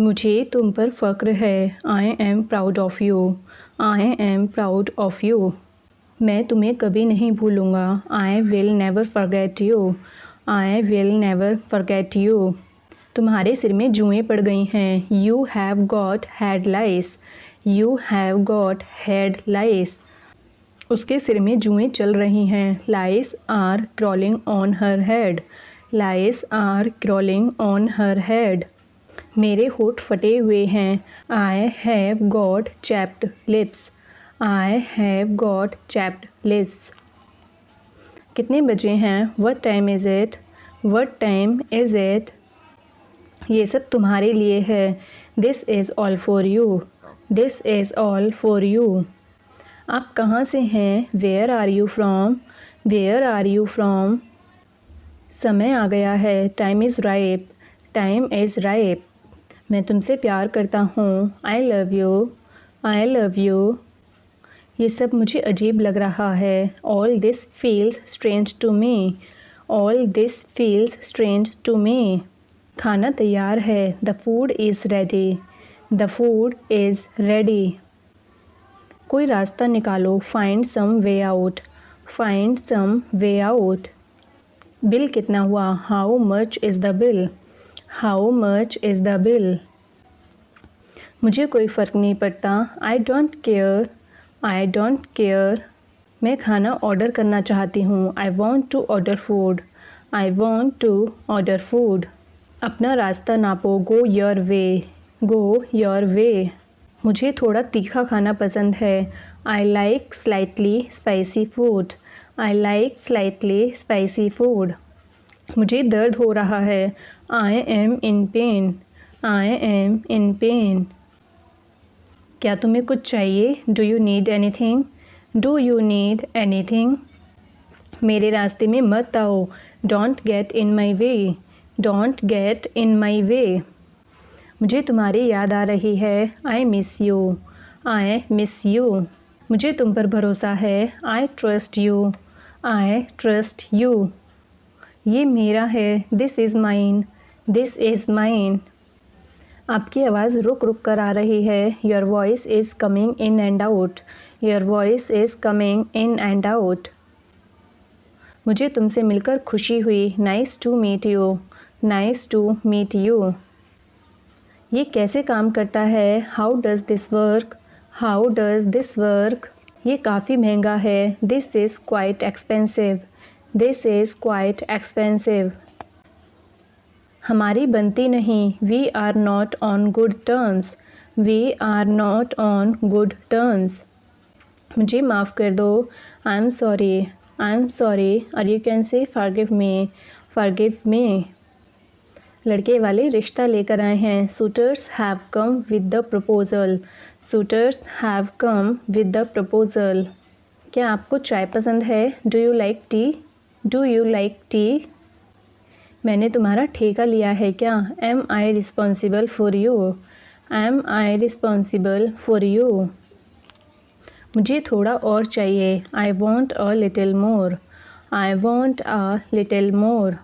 मुझे तुम पर फ़क्र है। I am proud of you. I am proud of you. मैं तुम्हें कभी नहीं भूलूँगा। I will never forget you. I will never forget you. तुम्हारे सिर में जुएँ पड़ गई हैं। You have got head lice. You have got head lice. उसके सिर में जुएँ चल रही हैं। Lice are crawling on her head. Lice are crawling on her head. मेरे होठ फटे हुए हैं। आई have got chapped lips. I have got chapped lips. कितने बजे हैं? What time is it? What time is it? ये सब तुम्हारे लिए है। This is all for you. This is all for you. आप कहाँ से हैं? Where are you from? Where are you from? समय आ गया है। Time is ripe. Time is ripe. मैं तुमसे प्यार करता हूँ। I love you. I love you. ये सब मुझे अजीब लग रहा है। All this feels strange to me. All this feels strange to me. खाना तैयार है। The food is ready. The food is ready. कोई रास्ता निकालो। Find some way out. Find some way out. बिल कितना हुआ? How much is the bill? How much is the bill? मुझे कोई फ़र्क नहीं पड़ता। I don't care. I don't care. मैं खाना ऑर्डर करना चाहती हूँ। आई want to order food. I want to order food. अपना रास्ता नापो। Go your way. Go your way. मुझे थोड़ा तीखा खाना पसंद है। I like slightly spicy food. I like slightly spicy food. मुझे दर्द हो रहा है। I am in pain. I am in pain. क्या तुम्हें कुछ चाहिए? Do you need anything? Do you need anything? मेरे रास्ते में मत आओ। Don't get in my way. Don't get in my way. मुझे तुम्हारी याद आ रही है। I miss you. I miss you. मुझे तुम पर भरोसा है। I trust you. I trust you. ये मेरा है। This is mine. This is mine. आपकी आवाज़ रुक रुक कर आ रही है। Your voice is coming in and out. Your voice is coming in and out. मुझे तुमसे मिलकर खुशी हुई। Nice to meet you. Nice to meet you. ये कैसे काम करता है? How does this work? How does this work? ये काफ़ी महंगा है। This is quite expensive. This is quite expensive. हमारी बनती नहीं। We are not on good terms. We are not on good terms. मुझे माफ़ कर दो। I am sorry. I am sorry. और you can say forgive me. Forgive me. लड़के वाले रिश्ता लेकर आए हैं। Suitors have come with the proposal. Suitors have come with the proposal. क्या आपको चाय पसंद है? Do you like tea? Do you like T? मैंने तुम्हारा ठेका लिया है क्या? Am I responsible for you? Am I responsible for you? मुझे थोड़ा और चाहिए। I want a little more. I want a little more.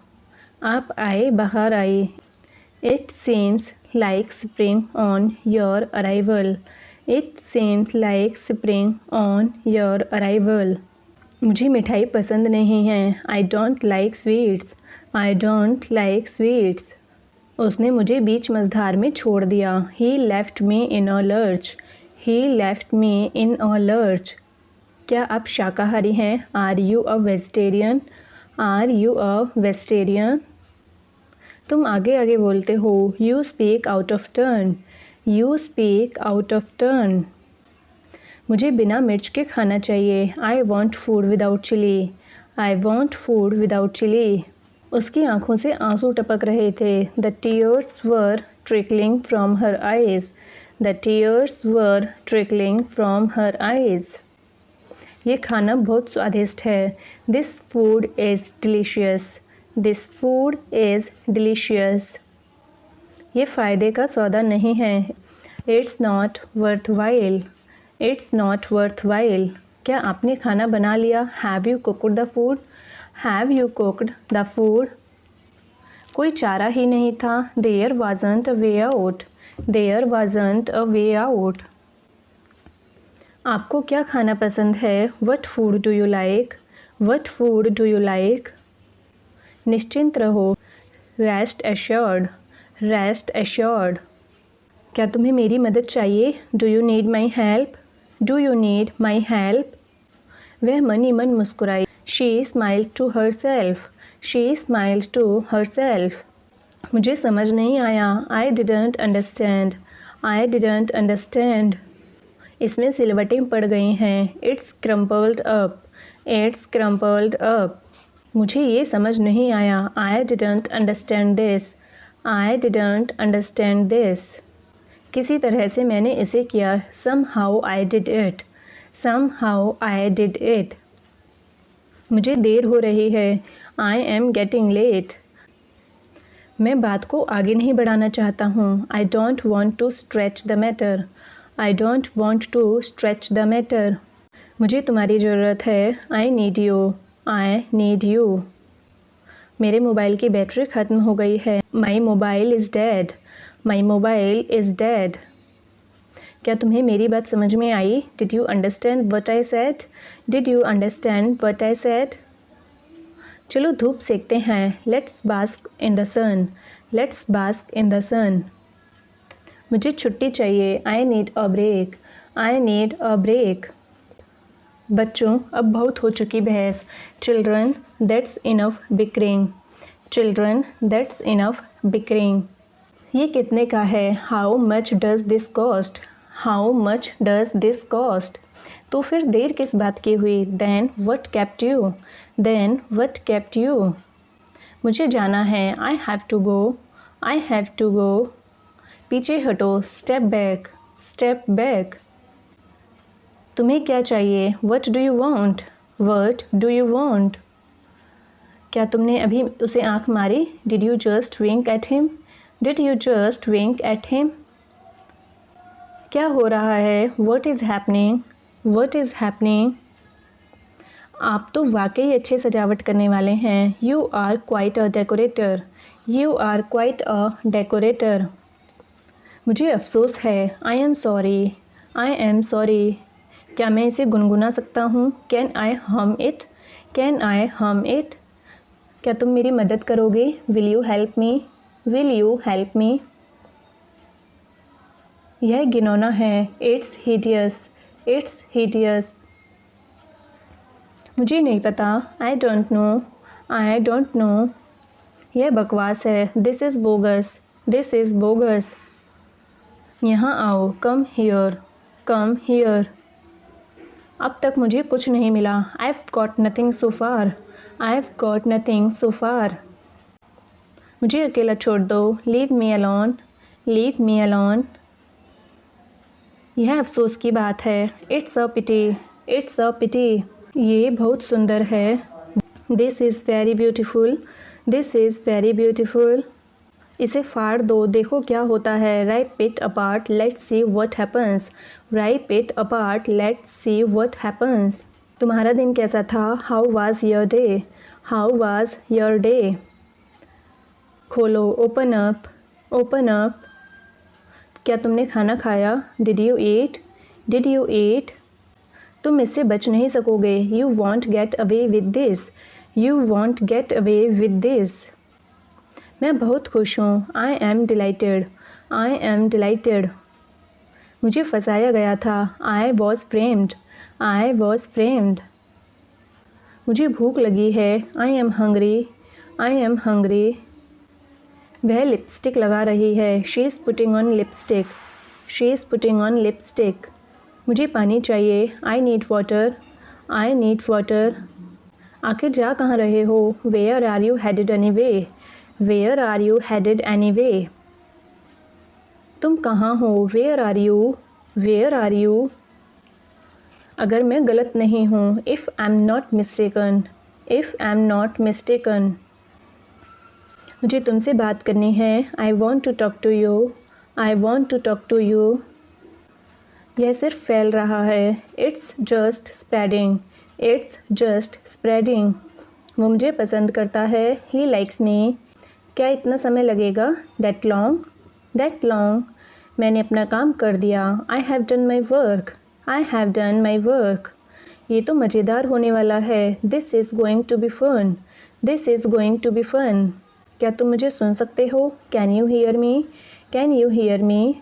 आप आए, बाहर आए। It seems like spring on your arrival. It seems like spring on your arrival. मुझे मिठाई पसंद नहीं है। I don't like sweets. I don't like sweets. उसने मुझे बीच मझधार में छोड़ दिया। He left me in a lurch. He left me in a lurch. क्या आप शाकाहारी हैं? Are you a vegetarian? Are you a vegetarian? तुम आगे आगे बोलते हो। You speak out of turn. You speak out of turn. मुझे बिना मिर्च के खाना चाहिए। I want food without chilli. I want food without chilli. उसकी आंखों से आंसू टपक रहे थे। The tears were trickling from her eyes. The tears were trickling from her eyes. ये खाना बहुत स्वादिष्ट है। This food is delicious. This food is delicious. ये फ़ायदे का सौदा नहीं है। It's not worth while. It's not worth while. क्या आपने खाना बना लिया? Have you cooked the food? Have you cooked the food? कोई चारा ही नहीं था। There wasn't a way out. There wasn't a way out. आपको क्या खाना पसंद है? What food do you like? What food do you like? निश्चिंत रहो. Rest assured. Rest assured. क्या तुम्हें मेरी मदद चाहिए? Do you need my help? Do you need my help? वह मन ही मन मुस्कुराई. She smiled to herself. She smiled to herself. मुझे समझ नहीं आया. I didn't understand. I didn't understand. इसमें सिलवटें पड़ गई हैं. It's crumpled up. It's crumpled up. मुझे ये समझ नहीं आया. I didn't understand this. I didn't understand this. किसी तरह से मैंने इसे किया. Somehow I did it. Somehow I did it. मुझे देर हो रही है. I am getting late. मैं बात को आगे नहीं बढ़ाना चाहता हूँ. I don't want to stretch the matter. I don't want to stretch the matter. मुझे तुम्हारी ज़रूरत है. I need you. I need you. मेरे मोबाइल की बैटरी ख़त्म हो गई है. My mobile is dead. My mobile is dead. क्या तुम्हें मेरी बात समझ में आई? Did you understand what I said? Did you understand what I said? चलो धूप सेकते हैं. Let's bask in the sun. Let's bask in the sun. मुझे छुट्टी चाहिए. I need a break. I need a break. बच्चों, अब बहुत हो चुकी बहस. Children, that's enough bickering. Children, that's enough bickering. ये कितने का है? How much does this cost? How much does this cost? तो फिर देर किस बात की हुई? Then what kept you? Then what kept you? मुझे जाना है. I have to go. I have to go. पीछे हटो. Step back. Step back. तुम्हें क्या चाहिए? What do you want? What do you want? क्या तुमने अभी उसे आंख मारी? Did you just wink at him? Did you just wink at him? क्या हो रहा है? What is happening? What is happening? आप तो वाकई अच्छे सजावट करने वाले हैं. You are quite a decorator. You are quite a decorator. मुझे अफसोस है. I am sorry. I am sorry. क्या मैं इसे गुनगुना सकता हूँ? Can I hum it? Can I hum it? क्या तुम मेरी मदद करोगे? Will you help me? Will you help me? यह घिनौना है. It's hideous. It's hideous. मुझे नहीं पता. I don't know. I don't know. यह बकवास है. This is bogus. This is bogus. यहाँ आओ. Come here. Come here. अब तक मुझे कुछ नहीं मिला. I've got nothing so far. I've got nothing so far. मुझे अकेला छोड़ दो. Leave me alone. Leave me alone. यह अफसोस की बात है. It's a pity. It's a pity. ये बहुत सुंदर है. This is very beautiful. This is very beautiful. इसे फाड़ दो. देखो क्या होता है. Rip it apart. Let's see what happens. Rip it apart. Let's see what happens. तुम्हारा दिन कैसा था? How was your day? How was your day? खोलो. Open up. Open up. क्या तुमने खाना खाया? Did you eat? Did you eat? तुम इससे बच नहीं सकोगे. You won't get away with this. You won't get away with this. मैं बहुत खुश हूँ. I am delighted. I am delighted. मुझे फंसाया गया था. I was framed. I was framed. मुझे भूख लगी है. I am hungry. I am hungry. वह लिपस्टिक लगा रही है. She is putting on lipstick. She is putting on lipstick. मुझे पानी चाहिए. I need water. I need water. आखिर जा कहाँ रहे हो? Where are you headed anyway? Where are you headed anyway? तुम कहाँ हो? Where are you? Where are you? अगर मैं गलत नहीं हूँ. If I'm not mistaken. If I'm not mistaken. मुझे तुमसे बात करनी है. I want to talk to you. I want to talk to you. यह सिर्फ फैल रहा है. It's just spreading. It's just spreading. वो मुझे पसंद करता है. He likes me. क्या इतना समय लगेगा? That long? That long? मैंने अपना काम कर दिया। I have done my work. I have done my work. ये तो मज़ेदार होने वाला है। This is going to be fun. This is going to be fun. क्या तुम मुझे सुन सकते हो? Can you hear me? Can you hear me?